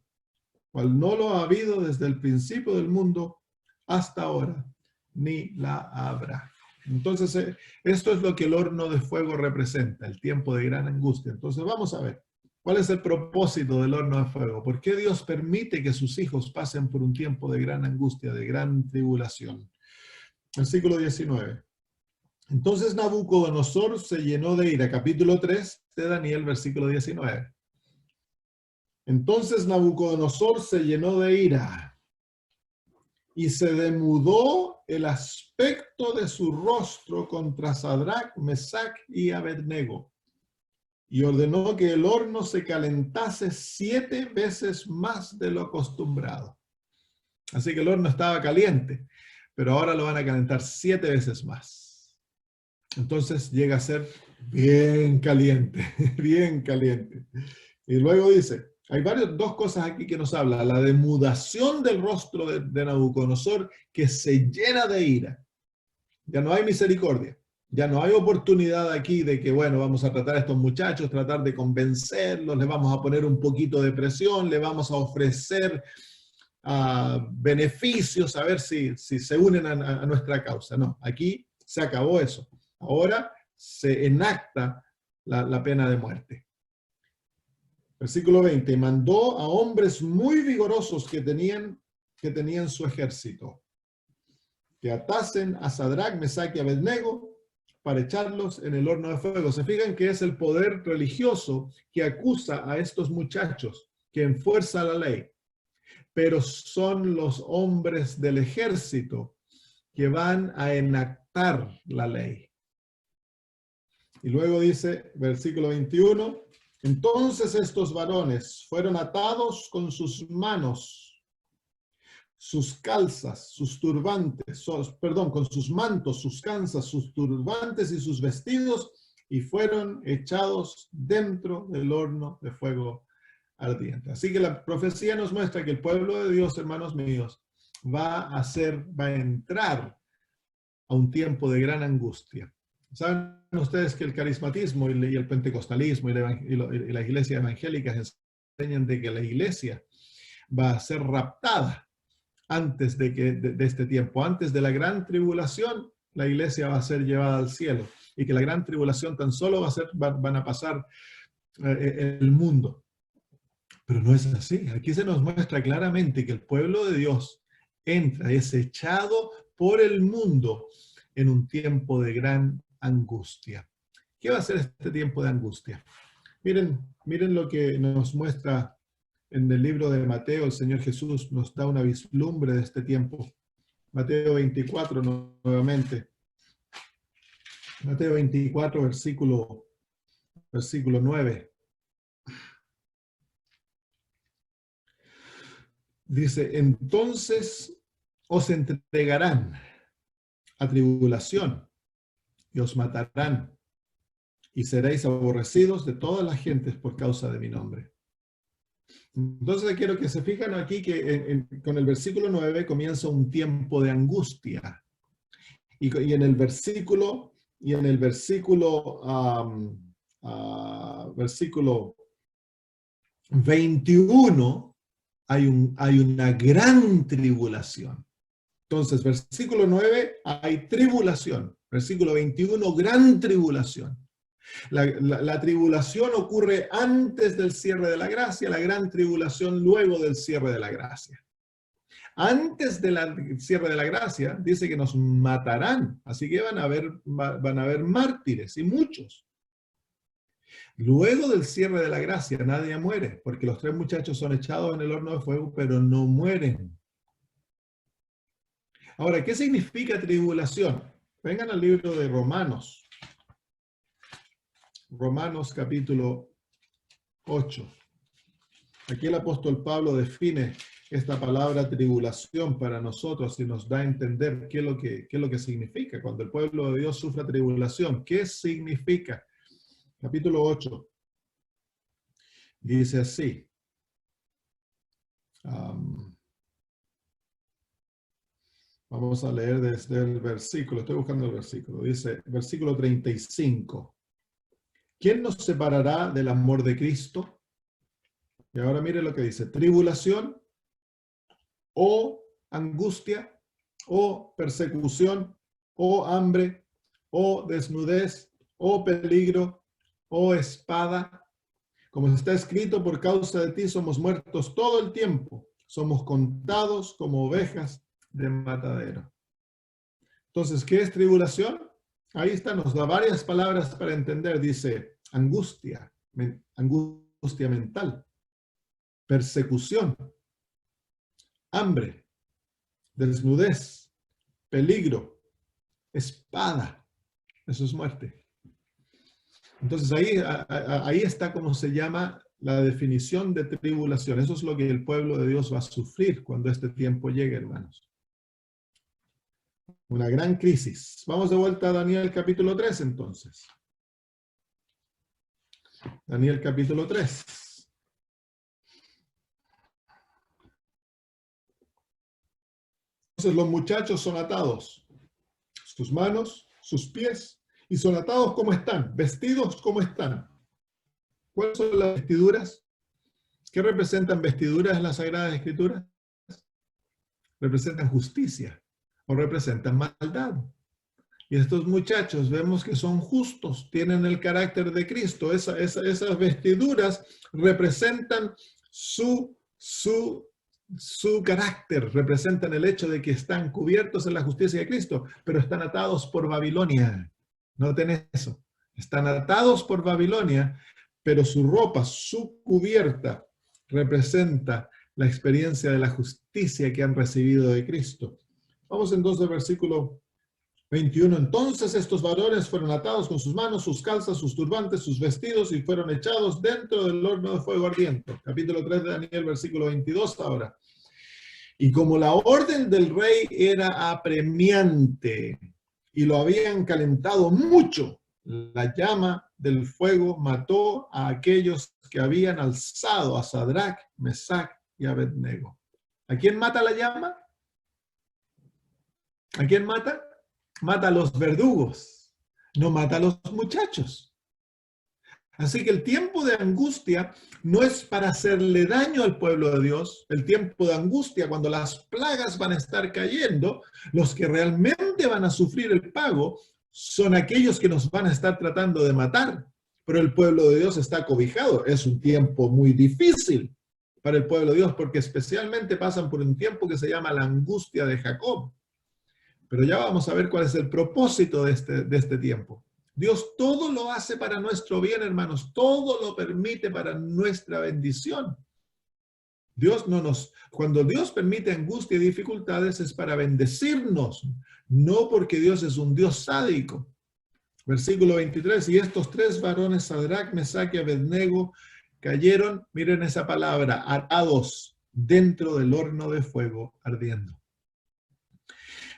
cual no lo ha habido desde el principio del mundo hasta ahora, ni la habrá. Entonces, esto es lo que el horno de fuego representa, el tiempo de gran angustia. Entonces, vamos a ver, ¿cuál es el propósito del horno de fuego? ¿Por qué Dios permite que sus hijos pasen por un tiempo de gran angustia, de gran tribulación? Versículo 19. Entonces Nabucodonosor se llenó de ira. Capítulo 3 de Daniel, versículo 19. Entonces Nabucodonosor se llenó de ira y se demudó el aspecto de su rostro contra Sadrach, Mesach y Abednego, y ordenó que el horno se calentase 7 veces más de lo acostumbrado. Así que el horno estaba caliente, pero ahora lo van a calentar 7 veces más. Entonces llega a ser bien caliente, bien caliente. Y luego dice, hay dos cosas aquí que nos habla. La demudación del rostro de Nabucodonosor, que se llena de ira. Ya no hay misericordia. Ya no hay oportunidad aquí de que, bueno, vamos a tratar a estos muchachos, tratar de convencerlos, les vamos a poner un poquito de presión, le vamos a ofrecer beneficios, a ver si se unen a nuestra causa. No, aquí se acabó eso. Ahora se enacta la pena de muerte. Versículo 20, mandó a hombres muy vigorosos que tenían su ejército, que atasen a Sadrach, Mesach y Abednego para echarlos en el horno de fuego. Se fijan que es el poder religioso que acusa a estos muchachos, que enfuerza la ley, pero son los hombres del ejército que van a enactar la ley. Y luego dice, versículo 21, entonces estos varones fueron atados con sus manos, sus calzas, sus turbantes, con sus mantos, sus calzas, sus turbantes y sus vestidos, y fueron echados dentro del horno de fuego ardiente. Así que la profecía nos muestra que el pueblo de Dios, hermanos míos, va a entrar a un tiempo de gran angustia. ¿Saben ustedes que el carismatismo y el pentecostalismo y la iglesia evangélica enseñan de que la iglesia va a ser raptada antes de este tiempo? Antes de la gran tribulación, la iglesia va a ser llevada al cielo, y que la gran tribulación tan solo van a pasar el mundo. Pero no es así. Aquí se nos muestra claramente que el pueblo de Dios entra, es echado por el mundo en un tiempo de gran angustia. ¿Qué va a ser este tiempo de angustia? Miren lo que nos muestra en el libro de Mateo. El Señor Jesús nos da una vislumbre de este tiempo. Mateo 24 nuevamente. Mateo 24, versículo 9. Dice, entonces os entregarán a tribulación y os matarán, y seréis aborrecidos de todas las gentes por causa de mi nombre. Entonces quiero que se fijan aquí que con el versículo 9 comienza un tiempo de angustia. Y en el versículo 21 hay una gran tribulación. Entonces, versículo 9 hay tribulación. Versículo 21, gran tribulación. La tribulación ocurre antes del cierre de la gracia, la gran tribulación luego del cierre de la gracia. Antes del cierre de la gracia, dice que nos matarán, así que van a haber mártires, y muchos. Luego del cierre de la gracia, nadie muere, porque los 3 muchachos son echados en el horno de fuego, pero no mueren. Ahora, ¿qué significa tribulación? Vengan al libro de Romanos. Romanos capítulo 8. Aquí el apóstol Pablo define esta palabra tribulación para nosotros y nos da a entender qué es lo que significa cuando el pueblo de Dios sufre tribulación. ¿Qué significa? Capítulo 8. Dice así. Vamos a leer desde el versículo. Estoy buscando el versículo. Dice, versículo 35. ¿Quién nos separará del amor de Cristo? Y ahora mire lo que dice. Tribulación, o angustia, o persecución, o hambre, o desnudez, o peligro, o espada. Como está escrito, por causa de ti somos muertos todo el tiempo. Somos contados como ovejas de matadero. Entonces, ¿qué es tribulación? Ahí está, nos da varias palabras para entender. Dice angustia, angustia mental, persecución, hambre, desnudez, peligro, espada. Eso es muerte. Entonces ahí está como se llama la definición de tribulación. Eso es lo que el pueblo de Dios va a sufrir cuando este tiempo llegue, hermanos. Una gran crisis. Vamos de vuelta a Daniel capítulo 3 entonces. Daniel capítulo 3. Entonces los muchachos son atados, sus manos, sus pies, y son atados como están, vestidos como están. ¿Cuáles son las vestiduras? ¿Qué representan vestiduras en las Sagradas Escrituras? Representan justicia o representan maldad. Y estos muchachos vemos que son justos, tienen el carácter de Cristo. Esas vestiduras representan su carácter, representan el hecho de que están cubiertos en la justicia de Cristo, pero están atados por Babilonia. Noten eso. Están atados por Babilonia, pero su ropa, su cubierta, representa la experiencia de la justicia que han recibido de Cristo. Vamos entonces al versículo 21. Entonces estos varones fueron atados con sus manos, sus calzas, sus turbantes, sus vestidos y fueron echados dentro del horno de fuego ardiente. Capítulo 3 de Daniel, versículo 22 ahora. Y como la orden del rey era apremiante y lo habían calentado mucho, la llama del fuego mató a aquellos que habían alzado a Sadrach, Mesach y Abednego. ¿A quién mata la llama? ¿A quién mata? Mata a los verdugos, no mata a los muchachos. Así que el tiempo de angustia no es para hacerle daño al pueblo de Dios. El tiempo de angustia, cuando las plagas van a estar cayendo, los que realmente van a sufrir el pago son aquellos que nos van a estar tratando de matar. Pero el pueblo de Dios está cobijado. Es un tiempo muy difícil para el pueblo de Dios porque especialmente pasan por un tiempo que se llama la angustia de Jacob. Pero ya vamos a ver cuál es el propósito de este tiempo. Dios todo lo hace para nuestro bien, hermanos. Todo lo permite para nuestra bendición. Cuando Dios permite angustia y dificultades es para bendecirnos, no porque Dios es un Dios sádico. Versículo 23, y estos tres varones, Sadrach, Mesach y Abednego, cayeron, miren esa palabra, atados dentro del horno de fuego ardiendo.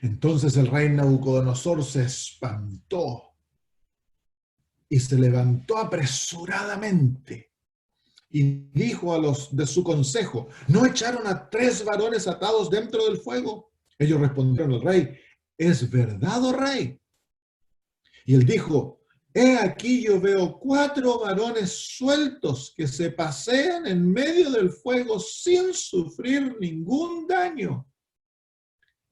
Entonces el rey Nabucodonosor se espantó y se levantó apresuradamente y dijo a los de su consejo, ¿no echaron a tres varones atados dentro del fuego? Ellos respondieron al rey, ¿es verdad, oh rey? Y él dijo, he aquí yo veo 4 varones sueltos que se pasean en medio del fuego sin sufrir ningún daño.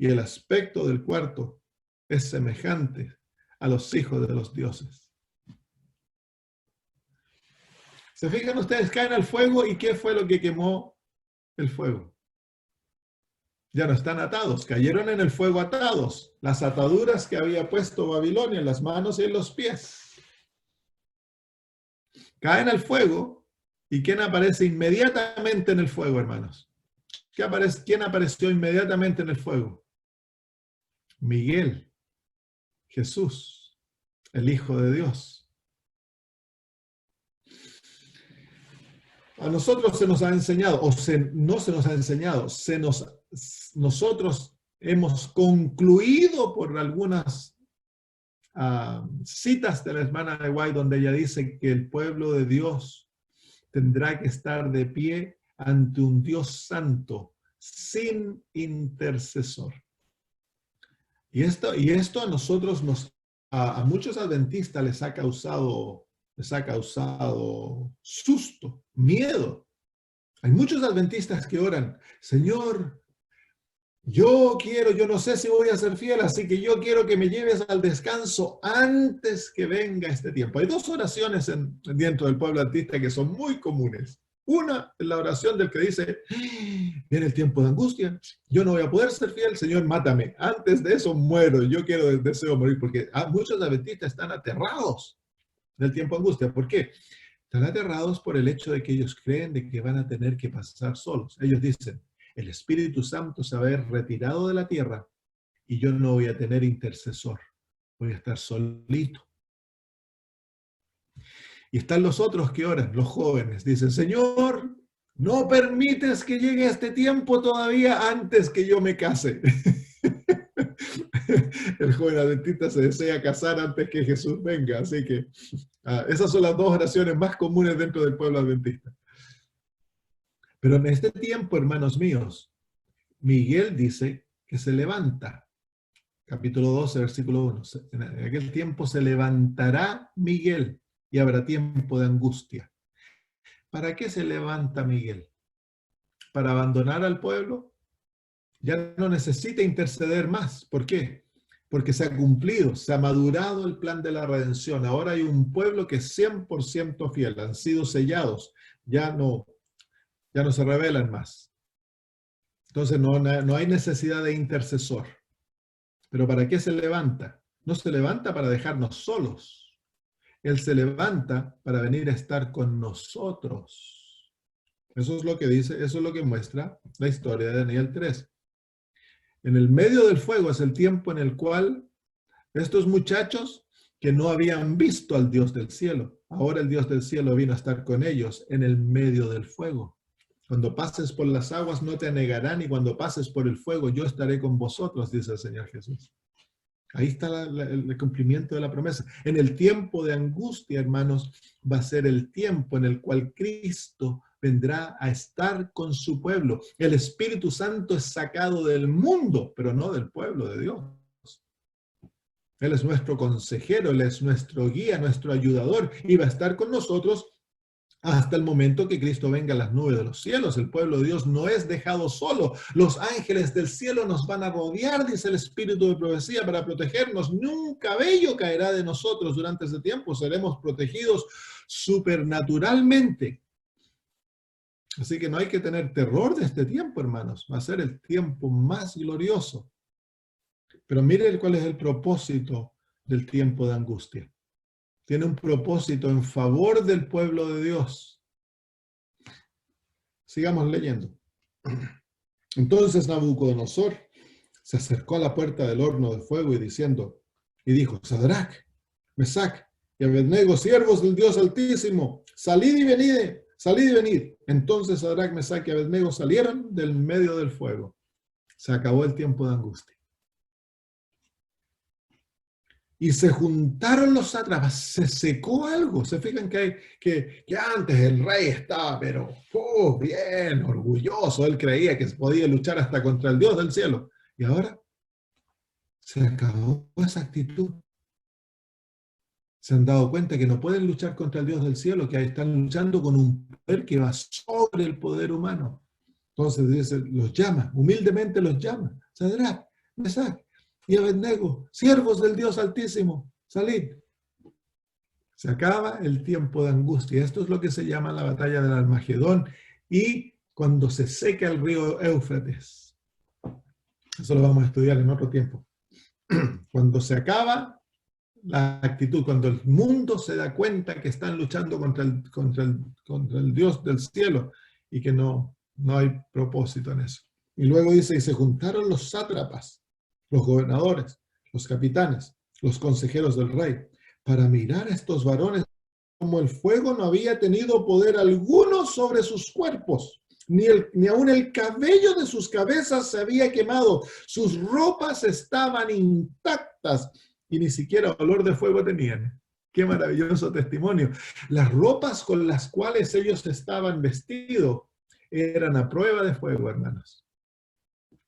Y el aspecto del cuarto es semejante a los hijos de los dioses. ¿Se fijan ustedes? Caen al fuego y ¿qué fue lo que quemó el fuego? Ya no están atados, cayeron en el fuego atados. Las ataduras que había puesto Babilonia en las manos y en los pies. Caen al fuego y ¿quién aparece inmediatamente en el fuego, hermanos? ¿Quién apareció inmediatamente en el fuego? Miguel, Jesús, el Hijo de Dios. A nosotros se nos ha enseñado, no se nos ha enseñado, nosotros hemos concluido por algunas citas de la hermana de White donde ella dice que el pueblo de Dios tendrá que estar de pie ante un Dios santo, sin intercesor. Y esto a nosotros, a muchos adventistas les ha causado susto, miedo. Hay muchos adventistas que oran, Señor, yo no sé si voy a ser fiel, así que yo quiero que me lleves al descanso antes que venga este tiempo. Hay 2 oraciones dentro del pueblo adventista que son muy comunes. Una es la oración del que dice, viene el tiempo de angustia, yo no voy a poder ser fiel, Señor, mátame. Antes de eso muero, yo deseo morir, porque muchos adventistas están aterrados del tiempo de angustia. ¿Por qué? Están aterrados por el hecho de que ellos creen de que van a tener que pasar solos. Ellos dicen, el Espíritu Santo se va a haber retirado de la tierra y yo no voy a tener intercesor. Voy a estar solito. Y están los otros que oran, los jóvenes. Dicen, Señor, no permites que llegue este tiempo todavía antes que yo me case. El joven adventista se desea casar antes que Jesús venga. Así que esas son las 2 oraciones más comunes dentro del pueblo adventista. Pero en este tiempo, hermanos míos, Miguel dice que se levanta. Capítulo 12, versículo 1. En aquel tiempo se levantará Miguel y habrá tiempo de angustia. ¿Para qué se levanta Miguel? ¿Para abandonar al pueblo? Ya no necesita interceder más. ¿Por qué? Porque se ha cumplido, se ha madurado el plan de la redención. Ahora hay un pueblo que es 100% fiel. Han sido sellados. Ya no se rebelan más. Entonces no hay necesidad de intercesor. ¿Pero para qué se levanta? no se levanta para dejarnos solos. Él se levanta para venir a estar con nosotros. Eso es lo que dice, eso es lo que muestra la historia de Daniel 3. En el medio del fuego es el tiempo en el cual estos muchachos que no habían visto al Dios del cielo, ahora el Dios del cielo vino a estar con ellos en el medio del fuego. Cuando pases por las aguas no te anegarán, y cuando pases por el fuego yo estaré con vosotros, dice el Señor Jesús. Ahí está el cumplimiento de la promesa. En el tiempo de angustia, hermanos, va a ser el tiempo en el cual Cristo vendrá a estar con su pueblo. El Espíritu Santo es sacado del mundo, pero no del pueblo de Dios. Él es nuestro consejero, Él es nuestro guía, nuestro ayudador, y va a estar con nosotros hasta el momento que Cristo venga a las nubes de los cielos. El pueblo de Dios no es dejado solo. Los ángeles del cielo nos van a rodear, dice el Espíritu de profecía, para protegernos. Ni un cabello caerá de nosotros durante ese tiempo. Seremos protegidos supernaturalmente. Así que no hay que tener terror de este tiempo, hermanos. Va a ser el tiempo más glorioso. Pero miren cuál es el propósito del tiempo de angustia. Tiene un propósito en favor del pueblo de Dios. Sigamos leyendo. Entonces Nabucodonosor se acercó a la puerta del horno de fuego y dijo, Sadrach, Mesach y Abednego, siervos del Dios Altísimo, salid y venid, salid y venid. Entonces Sadrach, Mesach y Abednego salieron del medio del fuego. Se acabó el tiempo de angustia. Y se juntaron los sátrapas, se secó algo. Se fijan que antes el rey estaba, pero bien, orgulloso. Él creía que podía luchar hasta contra el Dios del cielo. Y ahora se acabó esa actitud. Se han dado cuenta que no pueden luchar contra el Dios del cielo, que están luchando con un poder que va sobre el poder humano. Entonces dice, los llama, humildemente los llama. Sadrach, Mesach y Abednego, siervos del Dios Altísimo, salid. Se acaba el tiempo de angustia. Esto es lo que se llama la batalla del Armagedón. Y cuando se seca el río Éufrates. Eso lo vamos a estudiar en otro tiempo. Cuando se acaba la actitud, cuando el mundo se da cuenta que están luchando contra el Dios del cielo y que no hay propósito en eso. Y luego dice, y se juntaron los sátrapas, los gobernadores, los capitanes, los consejeros del rey, para mirar a estos varones como el fuego no había tenido poder alguno sobre sus cuerpos, ni aun el cabello de sus cabezas se había quemado, sus ropas estaban intactas y ni siquiera olor de fuego tenían. Qué maravilloso testimonio. Las ropas con las cuales ellos estaban vestidos eran a prueba de fuego, hermanos.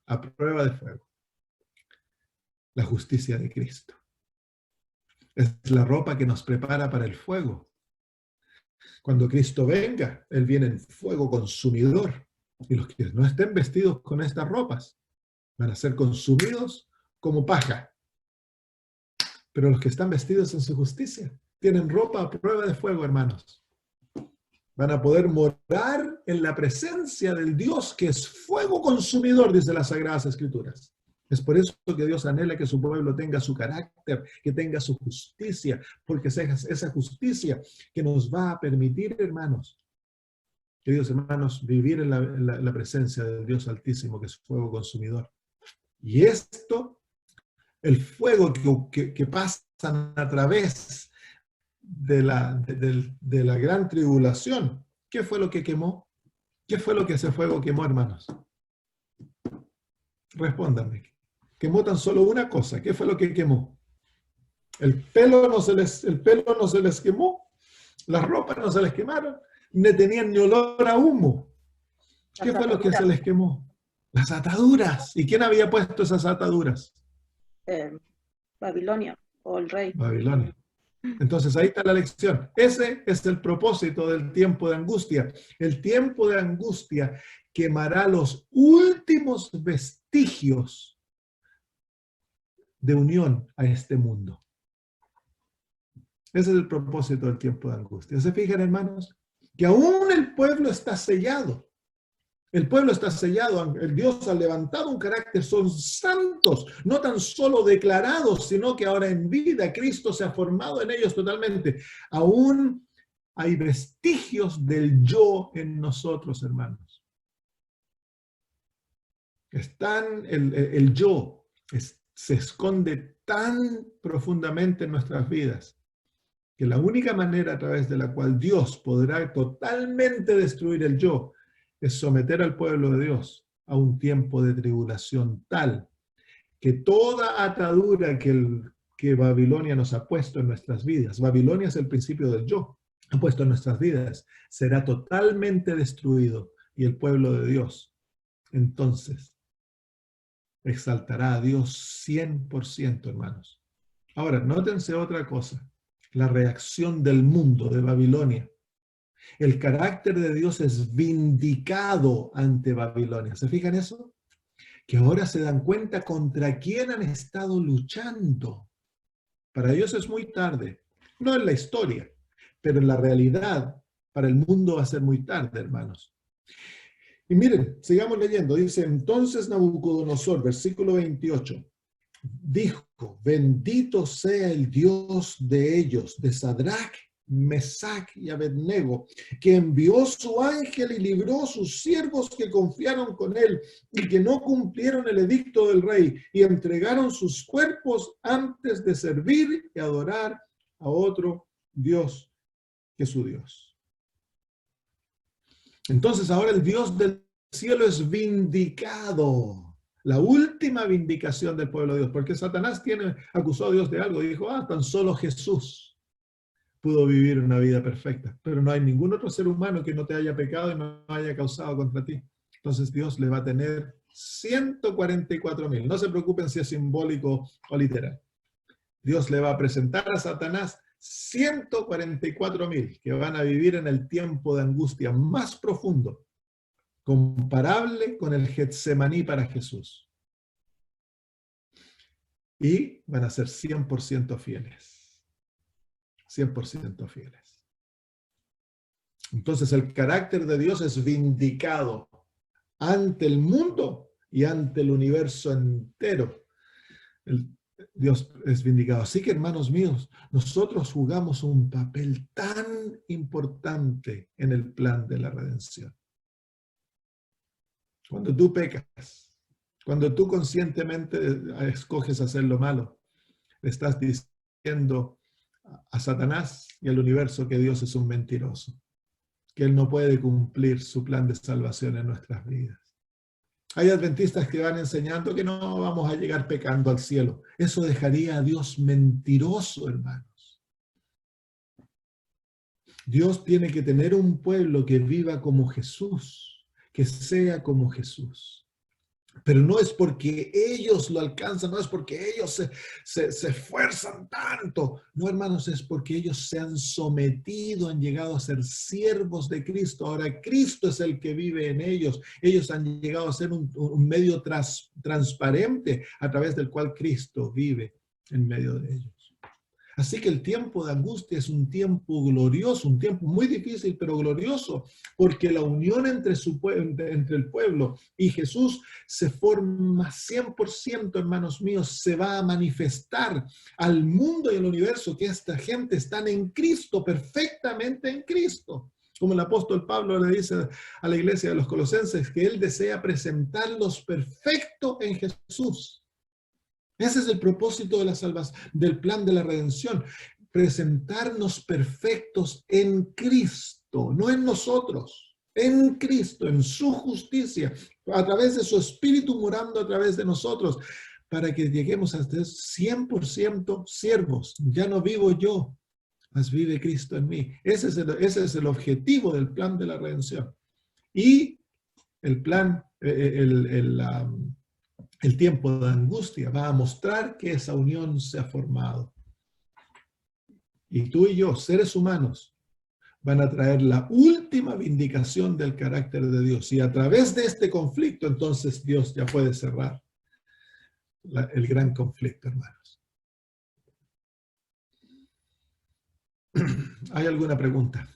A prueba de fuego. La justicia de Cristo. Es la ropa que nos prepara para el fuego. Cuando Cristo venga, Él viene en fuego consumidor. Y los que no estén vestidos con estas ropas van a ser consumidos como paja. Pero los que están vestidos en su justicia tienen ropa a prueba de fuego, hermanos. Van a poder morar en la presencia del Dios que es fuego consumidor, dice las Sagradas Escrituras. Es por eso que Dios anhela que su pueblo tenga su carácter, que tenga su justicia, porque es esa justicia que nos va a permitir, hermanos, queridos hermanos, vivir en la presencia del Dios Altísimo, que es fuego consumidor. Y esto, el fuego que pasa a través de la gran tribulación, ¿qué fue lo que quemó? ¿Qué fue lo que ese fuego quemó, hermanos? Respóndanme. Quemó tan solo una cosa. ¿Qué fue lo que quemó? El pelo no se les quemó, las ropas no se les quemaron, ni tenían ni olor a humo. ¿Qué fue lo que se les quemó? Las ataduras. ¿Y quién había puesto esas ataduras? Babilonia o el rey. Babilonia. Entonces ahí está la lección. Ese es el propósito del tiempo de angustia. El tiempo de angustia quemará los últimos vestigios de unión a este mundo. Ese es el propósito del tiempo de angustia. ¿Se fijan, hermanos? Que aún el pueblo está sellado. El pueblo está sellado, el Dios ha levantado un carácter, son santos, no tan solo declarados, sino que ahora en vida Cristo se ha formado en ellos totalmente. Aún hay vestigios del yo en nosotros, hermanos. El yo se esconde tan profundamente en nuestras vidas que la única manera a través de la cual Dios podrá totalmente destruir el yo es someter al pueblo de Dios a un tiempo de tribulación tal que toda atadura que Babilonia nos ha puesto en nuestras vidas, Babilonia es el principio del yo, ha puesto en nuestras vidas, será totalmente destruido y el pueblo de Dios entonces exaltará a Dios 100%, hermanos. Ahora, nótense otra cosa, la reacción del mundo de Babilonia. El carácter de Dios es vindicado ante Babilonia. ¿Se fijan eso? Que ahora se dan cuenta contra quién han estado luchando. Para ellos es muy tarde, no en la historia, pero en la realidad, para el mundo va a ser muy tarde, hermanos. Y miren, sigamos leyendo. Dice, entonces Nabucodonosor, versículo 28, dijo, bendito sea el Dios de ellos, de Sadrach, Mesac y Abednego, que envió su ángel y libró sus siervos que confiaron con él y que no cumplieron el edicto del rey y entregaron sus cuerpos antes de servir y adorar a otro Dios que su Dios. Entonces ahora el Dios del cielo es vindicado. La última vindicación del pueblo de Dios, porque Satanás acusó a Dios de algo y dijo, tan solo Jesús pudo vivir una vida perfecta, pero no hay ningún otro ser humano que no te haya pecado y no haya causado contra ti. Entonces Dios le va a tener 144,000. No se preocupen si es simbólico o literal. Dios le va a presentar a Satanás 144,000 que van a vivir en el tiempo de angustia más profundo, comparable con el Getsemaní para Jesús. Y van a ser 100% fieles. 100% fieles. Entonces el carácter de Dios es vindicado ante el mundo y ante el universo entero. Dios es vindicado. Así que, hermanos míos, nosotros jugamos un papel tan importante en el plan de la redención. Cuando tú pecas, cuando tú conscientemente escoges hacer lo malo, le estás diciendo a Satanás y al universo que Dios es un mentiroso, que Él no puede cumplir su plan de salvación en nuestras vidas. Hay adventistas que van enseñando que no vamos a llegar pecando al cielo. Eso dejaría a Dios mentiroso, hermanos. Dios tiene que tener un pueblo que viva como Jesús, que sea como Jesús. Pero no es porque ellos lo alcanzan, no es porque ellos se esfuerzan tanto. No, hermanos, es porque ellos se han sometido, han llegado a ser siervos de Cristo. Ahora Cristo es el que vive en ellos. Ellos han llegado a ser un medio transparente a través del cual Cristo vive en medio de ellos. Así que el tiempo de angustia es un tiempo glorioso, un tiempo muy difícil, pero glorioso, porque la unión entre el pueblo y Jesús se forma 100%, hermanos míos, se va a manifestar al mundo y al universo que esta gente están en Cristo, perfectamente en Cristo. Como el apóstol Pablo le dice a la iglesia de los Colosenses, que él desea presentarlos perfectos en Jesús. Ese es el propósito de la salvación, del plan de la redención, presentarnos perfectos en Cristo, no en nosotros, en Cristo, en su justicia, a través de su Espíritu morando a través de nosotros, para que lleguemos a ser 100% siervos. Ya no vivo yo, mas vive Cristo en mí. Ese es el objetivo del plan de la redención. Y el plan, el tiempo de angustia va a mostrar que esa unión se ha formado. Y tú y yo, seres humanos, van a traer la última vindicación del carácter de Dios. Y a través de este conflicto, entonces Dios ya puede cerrar el gran conflicto, hermanos. ¿Hay alguna pregunta?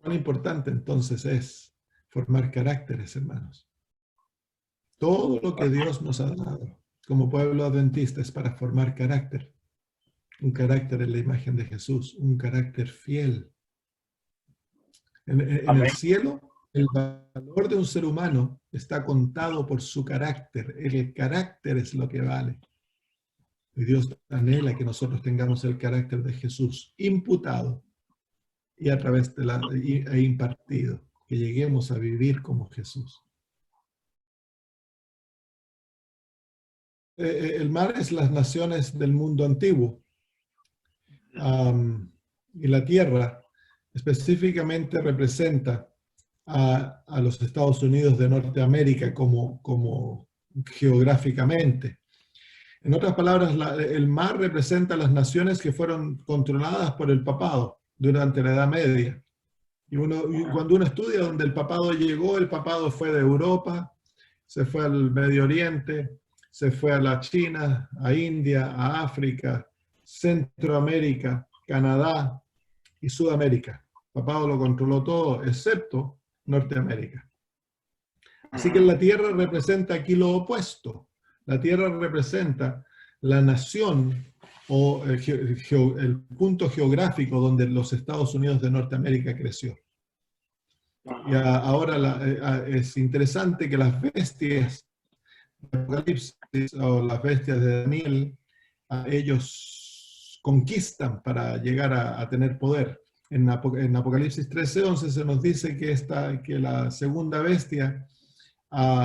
cuán importante entonces es formar caracteres, hermanos. Todo lo que Dios nos ha dado como pueblo adventista es para formar carácter. Un carácter en la imagen de Jesús, un carácter fiel. En el cielo, el valor de un ser humano está contado por su carácter. El carácter es lo que vale. Y Dios anhela que nosotros tengamos el carácter de Jesús imputado y a través de e impartido, que lleguemos a vivir como Jesús. El mar es las naciones del mundo antiguo. Y la tierra específicamente representa a los Estados Unidos de Norteamérica como geográficamente. En otras palabras, el mar representa las naciones que fueron controladas por el papado durante la Edad Media. Y cuando uno estudia donde el papado llegó, el papado fue de Europa, se fue al Medio Oriente, se fue a la China, a India, a África, Centroamérica, Canadá y Sudamérica. El papado lo controló todo, excepto Norteamérica. Así que la tierra representa aquí lo opuesto. La tierra representa la nación o el punto geográfico donde los Estados Unidos de Norteamérica creció. Y ahora es interesante que las bestias de Apocalipsis o las bestias de Daniel, ellos conquistan para llegar a tener poder. En Apocalipsis 13:11 se nos dice que la segunda bestia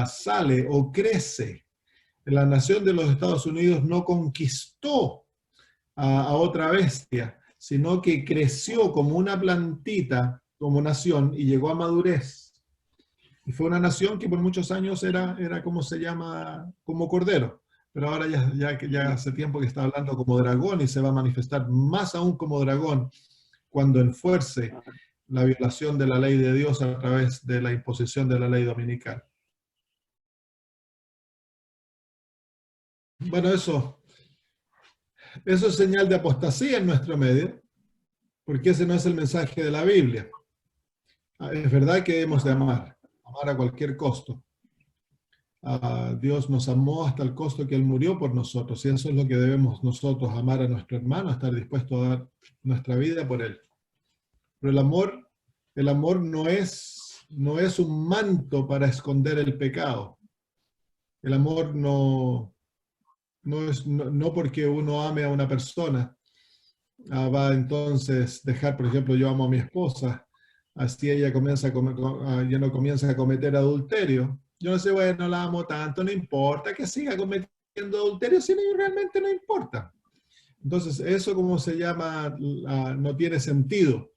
sale o crece. La nación de los Estados Unidos no conquistó a otra bestia, sino que creció como una plantita, como nación, y llegó a madurez. Y fue una nación que por muchos años era como se llama, como cordero. Pero ahora ya hace tiempo que está hablando como dragón y se va a manifestar más aún como dragón cuando enfuerce la violación de la ley de Dios a través de la imposición de la ley dominical. Bueno, eso es señal de apostasía en nuestro medio, porque ese no es el mensaje de la Biblia. Es verdad que debemos de amar a cualquier costo. Dios nos amó hasta el costo que Él murió por nosotros, y eso es lo que debemos nosotros, amar a nuestro hermano, estar dispuestos a dar nuestra vida por Él. Pero el amor no es un manto para esconder el pecado. El amor no porque uno ame a una persona, va a entonces dejar, por ejemplo, yo amo a mi esposa, así ella ya no comienza a cometer adulterio. Yo no sé, bueno, la amo tanto, no importa que siga cometiendo adulterio, si realmente no importa. Entonces, eso como se llama, no tiene sentido.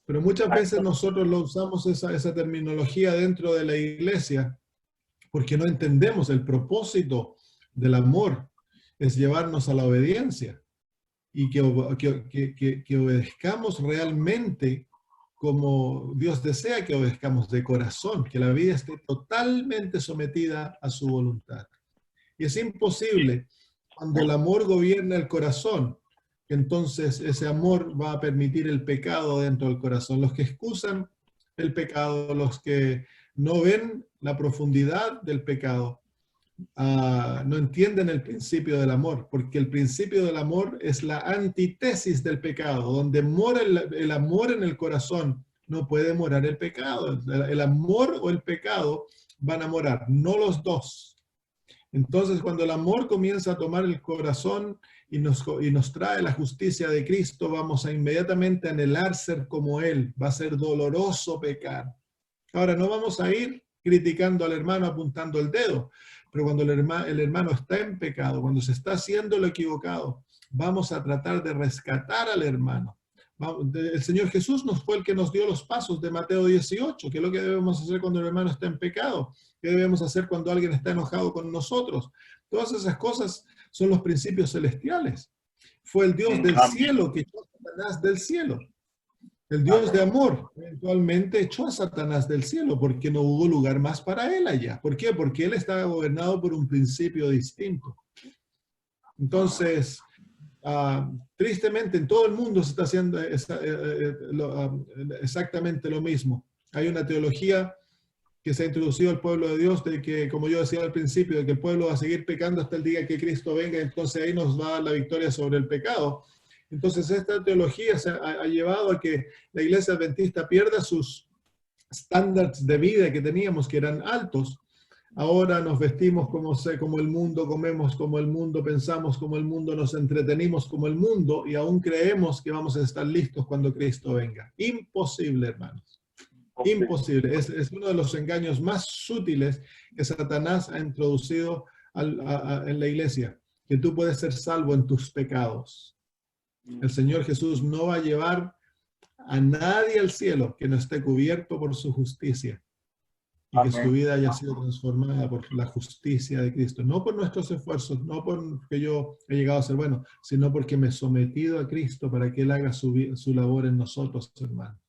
Pero muchas veces nosotros lo usamos esa terminología dentro de la iglesia porque no entendemos el propósito del amor, es llevarnos a la obediencia y que obedezcamos realmente como Dios desea que obedezcamos de corazón, que la vida esté totalmente sometida a su voluntad. Y es imposible cuando el amor gobierna el corazón, entonces ese amor va a permitir el pecado dentro del corazón. Los que excusan el pecado, los que no ven la profundidad del pecado, no entienden el principio del amor, porque el principio del amor es la antítesis del pecado. Donde mora el amor en el corazón, no puede morar el pecado. El amor o el pecado van a morar, no los dos. Entonces, cuando el amor comienza a tomar el corazón y nos trae la justicia de Cristo, vamos a inmediatamente anhelar ser como Él. Va a ser doloroso pecar. Ahora, no vamos a ir criticando al hermano, apuntando el dedo, pero cuando el hermano está en pecado, cuando se está haciendo lo equivocado, vamos a tratar de rescatar al hermano. El Señor Jesús fue el que nos dio los pasos de Mateo 18, que es lo que debemos hacer cuando el hermano está en pecado, qué debemos hacer cuando alguien está enojado con nosotros. Todas esas cosas son los principios celestiales. Fue el Dios del cielo que echó a Satanás del cielo. El Dios de amor eventualmente echó a Satanás del cielo porque no hubo lugar más para él allá. ¿Por qué? Porque él estaba gobernado por un principio distinto. Entonces, tristemente en todo el mundo se está haciendo exactamente lo mismo. Hay una teología que se ha introducido al pueblo de Dios, de que, como yo decía al principio, de que el pueblo va a seguir pecando hasta el día que Cristo venga, entonces ahí nos va a dar la victoria sobre el pecado. Entonces esta teología ha llevado a que la iglesia adventista pierda sus estándares de vida que teníamos, que eran altos. Ahora nos vestimos como el mundo, comemos como el mundo, pensamos como el mundo, nos entretenimos como el mundo y aún creemos que vamos a estar listos cuando Cristo venga. Imposible, hermanos. Imposible. Es uno de los engaños más sutiles que Satanás ha introducido en la iglesia, que tú puedes ser salvo en tus pecados. El Señor Jesús no va a llevar a nadie al cielo que no esté cubierto por su justicia y que su vida haya sido transformada por la justicia de Cristo. No por nuestros esfuerzos, no porque yo he llegado a ser bueno, sino porque me he sometido a Cristo para que Él haga su labor en nosotros, hermanos.